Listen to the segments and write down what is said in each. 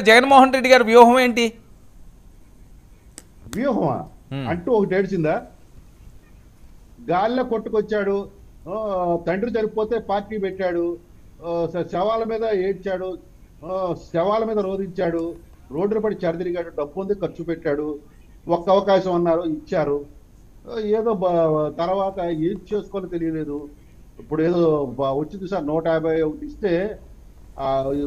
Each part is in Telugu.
జగన్మోహన్ రెడ్డి గారి వ్యూహం ఏంటి? వ్యూహమా అంటూ ఒకటి ఏడ్చిందా? గాల్లో కొట్టుకొచ్చాడు, తండ్రి చనిపోతే పార్టీ పెట్టాడు, శవాల మీద ఏడ్చాడు, శవాల మీద రోధించాడు, రోడ్డున పడి చెరదిరిగాడు, డబ్బు ఉంది ఖర్చు పెట్టాడు, ఒక్క అవకాశం అన్నారు ఇచ్చారు. ఏదో తర్వాత ఏం చేసుకోవాలో తెలియలేదు. ఇప్పుడు ఏదో వచ్చింది సార్ 151 ఇస్తే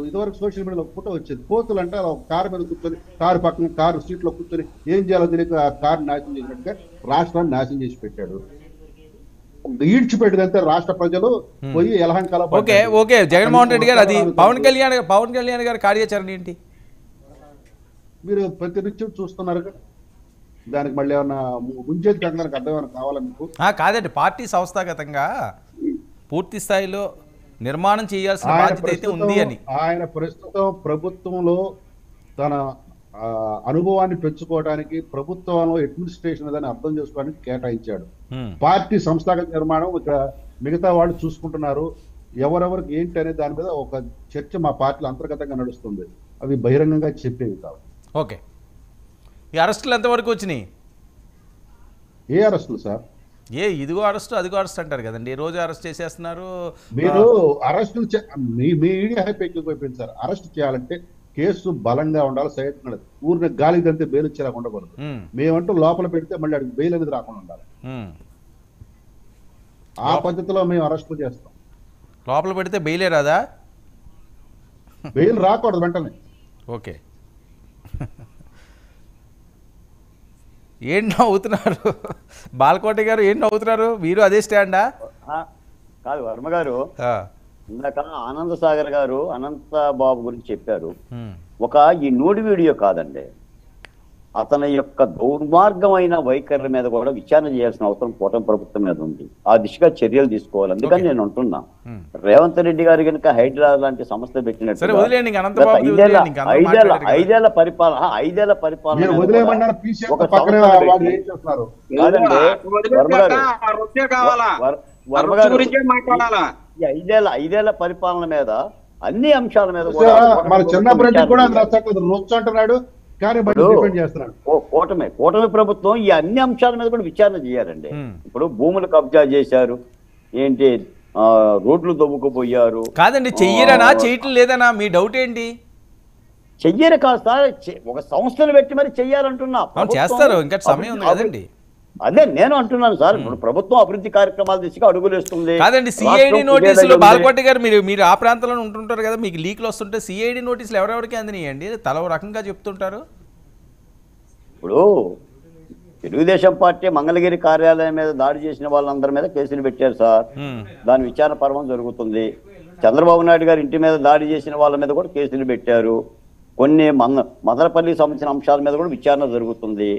ఇదివరకు సోషల్ మీడియాలో ఒక ఫోటో వచ్చేది. కోతులు అంటే కారు మీద కూర్చొని కారు పక్కన కారు సీట్లో కూర్చొని ఏం చేయాలో తెలియక కారు నాశనం చేసినట్టుగా రాష్ట్రాన్ని నాశనం చేసి పెట్టాడు. ఈడ్చిపెట్టినంతే రాష్ట్ర ప్రజలు పోయి ఎలహంకాల. ఓకే ఓకే జగన్మోహన్ రెడ్డి గారు, అది పవన్ కళ్యాణ్ గారి కార్యాచరణ ఏంటి? మీరు ప్రతినిత్యం చూస్తున్నారు, దానికి మళ్ళీ ఏమన్నా ముంచేది దానికి అర్థం ఏమైనా కావాలా మీకు? కాదండి, పార్టీ సంస్థాగతంగా పూర్తి స్థాయిలో నిర్మాణం చేయాల్సిన బాధ్యత అయితే ఉంది అని. ఆయన ప్రస్తుతం ప్రభుత్వంలో తన అనుభవాన్ని పెంచుకోవడానికి, ప్రభుత్వంలో అడ్మినిస్ట్రేషన్ దాన్ని అర్థం చేసుకోవడానికి కేటాయించాడు. పార్టీ సంస్థాగత నిర్మాణం ఇక్కడ మిగతా వాళ్ళు చూసుకుంటున్నారు. ఎవరెవరికి ఏంటి అనే దాని మీద ఒక చర్చ మా పార్టీలో అంతర్గతంగా నడుస్తుంది. అవి బహిరంగంగా చెప్పేవి కావు. ఓకే, ఈ అరెస్టులు ఎంతవరకు వచ్చినాయి? ఏ అరెస్టులు సార్? ఇదిగో అరెస్ట్ అదిగో అరెస్ట్ అంటారు కదండి, రోజు అరెస్ట్ చేసేస్తున్నారు. మీరు అరెస్టులు మీ మీడియా హైప్ ఎక్కువైపోయింది సార్. అరెస్ట్ చేయాలంటే కేసు బలంగా ఉండాలి, సైట్ ఉండాలి. ఊరిని గాలికి తంతే బెయిల్ ఇచ్చేలాగా ఉండకూడదు. మేమంటూ లోపల పెడితే మళ్ళీ అడిగి బెయిల్ అనేది రాకుండా ఉండాలి. ఆ పద్ధతిలో మేము అరెస్టులు చేస్తాం. లోపల పెడితే బెయిలే రాదా? బెయిల్ రాకూడదు వెంటనే. ఓకే, ఏం నవ్వుతున్నారు బాలకోటి గారు? ఏం నవ్వుతున్నారు మీరు? అదే స్టాండా? కాదు వర్మ గారు, ఇందాక ఆనంద్ సాగర్ గారు అనంత బాబు గురించి చెప్పారు. ఈ నోటి వీడియో కాదండి, అతని యొక్క దుర్మార్గమైన వైఖరి మీద కూడా విచారణ చేయాల్సిన అవసరం కూటమి ప్రభుత్వం మీద ఉంది. ఆ దిశగా చర్యలు తీసుకోవాలి. అందుకని నేను అంటున్నా, రేవంత్ రెడ్డి గారు కనుక హైదరాబాద్ లాంటి సంస్థ పెట్టినట్టు 5 ఏళ్ల పరిపాలన ఐదేళ్ల పరిపాలన మీద అన్ని అంశాల మీద కూటమి ప్రభుత్వం ఈ అన్ని అంశాల మీద కూడా విచారణ చేయాలండి. ఇప్పుడు భూములు కబ్జా చేశారు, ఏంటి రోడ్లు దొబ్బుకుపోయారు. కాదండి, చెయ్యరనా చేయటం లేదనా మీ డౌట్ ఏంటి? చెయ్యరు కాదు సార్, ఒక సంస్థను పెట్టి మరి చెయ్యాలంటున్నా. చేస్తారు, ఇంకా సమయం ఉంది కదండి. అదే నేను అంటున్నాను సార్, ఇప్పుడు ప్రభుత్వం అభివృద్ధి కార్యక్రమాల దిశగా అడుగులు వేస్తుంది. కాదండి, సిఐడి నోటీసులు బాలకోటి గారు మీరు ఆ ప్రాంతంలో ఉంటుంటారు కదా, మీకు లీక్లు వస్తుంటే సిఐడి నోటీసులు ఎవరెవరికి అందినాయండి? తల రకంగా చెప్తుంటారు. ఇప్పుడు తెలుగుదేశం పార్టీ మంగళగిరి కార్యాలయం మీద దాడి చేసిన వాళ్ళందరి మీద కేసులు పెట్టారు సార్, దాని విచారణ పర్వం జరుగుతుంది. చంద్రబాబు నాయుడు గారి ఇంటి మీద దాడి చేసిన వాళ్ళ మీద కూడా కేసులు పెట్టారు. కొన్ని మదనపల్లికి సంబంధించిన అంశాల మీద కూడా విచారణ జరుగుతుంది.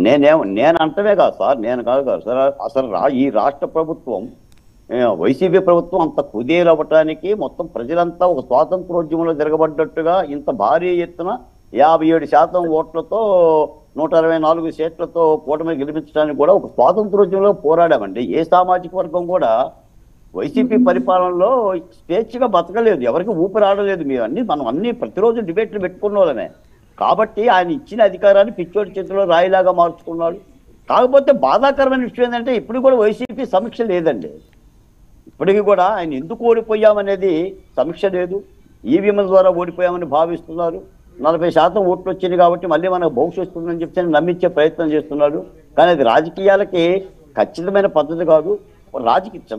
నేను అంటమే కాదు సార్, నేను కాదు సార్, అసలు ఈ రాష్ట్ర ప్రభుత్వం వైసీపీ ప్రభుత్వం అంత కుదేలవ్వటానికి మొత్తం ప్రజలంతా ఒక స్వాతంత్రోద్యమంలో తిరగబడ్డట్టుగా ఇంత భారీ ఎత్తున 57% ఓట్లతో 124 సీట్లతో కూటమి గెలిపించడానికి కూడా ఒక స్వాతంత్రోద్యమంలో పోరాడామండి. ఏ సామాజిక వర్గం కూడా వైసీపీ పరిపాలనలో స్వేచ్ఛగా బతకలేదు, ఎవరికి ఊపిరాడలేదు. మనం అన్ని ప్రతిరోజు డిబేట్లు పెట్టుకున్న వాళ్ళమే. కాబట్టి ఆయన ఇచ్చిన అధికారాన్ని పిచ్చోడి చేతిలో రాయిలాగా మార్చుకున్నాడు. కాకపోతే బాధాకరమైన విషయం ఏంటంటే ఇప్పుడు కూడా వైసీపీ సమీక్ష లేదండి. ఇప్పటికీ కూడా ఆయన ఎందుకు ఓడిపోయామనేది సమీక్ష లేదు. ఈవీఎంల ద్వారా ఓడిపోయామని భావిస్తున్నారు. 40% ఓట్లు వచ్చింది కాబట్టి మళ్ళీ మనకు భవిష్యత్తు ఉందని చెప్పి నమ్మించే ప్రయత్నం చేస్తున్నాడు. కానీ అది రాజకీయాలకి ఖచ్చితమైన పద్ధతి కాదు.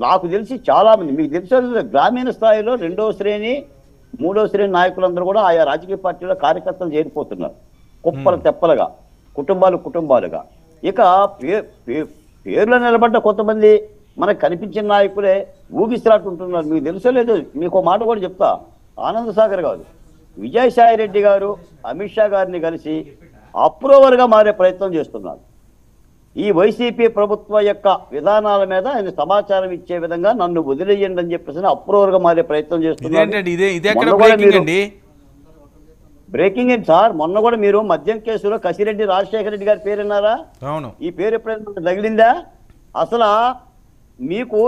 నాకు తెలిసి చాలా మంది, మీకు తెలిసిన గ్రామీణ స్థాయిలో 2వ శ్రేణి 3వ శ్రేణి నాయకులందరూ కూడా ఆయా రాజకీయ పార్టీలో కార్యకర్తలు చేరిపోతున్నారు, కుప్పలు తెప్పలుగా, కుటుంబాలుగా. ఇక పేర్లు నిలబడ్డ కొంతమంది మనకు కనిపించిన నాయకులే ఊగిసిరాటుంటున్నారు. మీకు తెలుసలేదు, మీకు మాట కూడా చెప్తా. ఆనంద్ సాగర్ గారు, విజయసాయి రెడ్డి గారు అమిత్ షా గారిని కలిసి అప్రూవర్గా మారే ప్రయత్నం చేస్తున్నారు. ఈ వైసీపీ ప్రభుత్వ యొక్క విధానాల మీద ఆయన సమాచారం ఇచ్చే విధంగా నన్ను వదిలేయండి అని చెప్పేసి అప్రూవర్గా మారే ప్రయత్నం చేస్తున్నారు. బ్రేకింగ్ ఏంటి సార్? మొన్న కూడా మీరు మద్యం కేసులో కసిరెడ్డి రాజశేఖర రెడ్డి గారి పేరు విన్నారా? ఈ పేరు ఎప్పుడైనా తగిలిందా? అసలు మీకు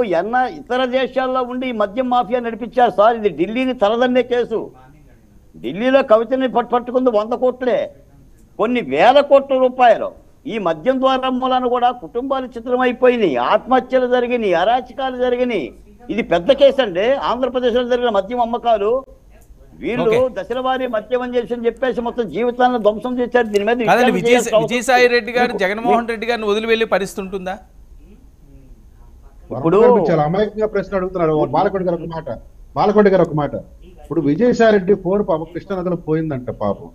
ఇతర దేశాల్లో ఉండి ఈ మద్యం మాఫియా నడిపించారు సార్. ఇది ఢిల్లీని తలదన్నే కేసు. ఢిల్లీలో కవితని పట్టుకుంది 100 కోట్లే, కొన్ని వేల కోట్ల రూపాయలు. ఈ మద్యం ద్వారా మూలాన కూడా కుటుంబాలు చిత్రమైపోయినాయి, ఆత్మహత్యలు జరిగినాయి, అరాచకాలు జరిగినాయి. ఇది పెద్ద కేసు అండి. ఆంధ్రప్రదేశ్లో జరిగిన మద్యం అమ్మకాలు, వీళ్ళు దశల వారీ మద్యం అని చెప్పేసి మొత్తం జీవితాలను ధ్వంసం చేశారు. దీని మీద విజయసాయి రెడ్డి గారు జగన్మోహన్ రెడ్డి గారిని వదిలి వెళ్ళే పరిస్థితి ఉంటుందా? ఇప్పుడు చాలా అమాయకంగా ప్రశ్న అడుగుతున్నారు. బాలకొండ గారు ఒక మాట, ఇప్పుడు విజయసాయి రెడ్డి ఫోన్ పాపం కృష్ణానదిలో పోయిందంట పాపం.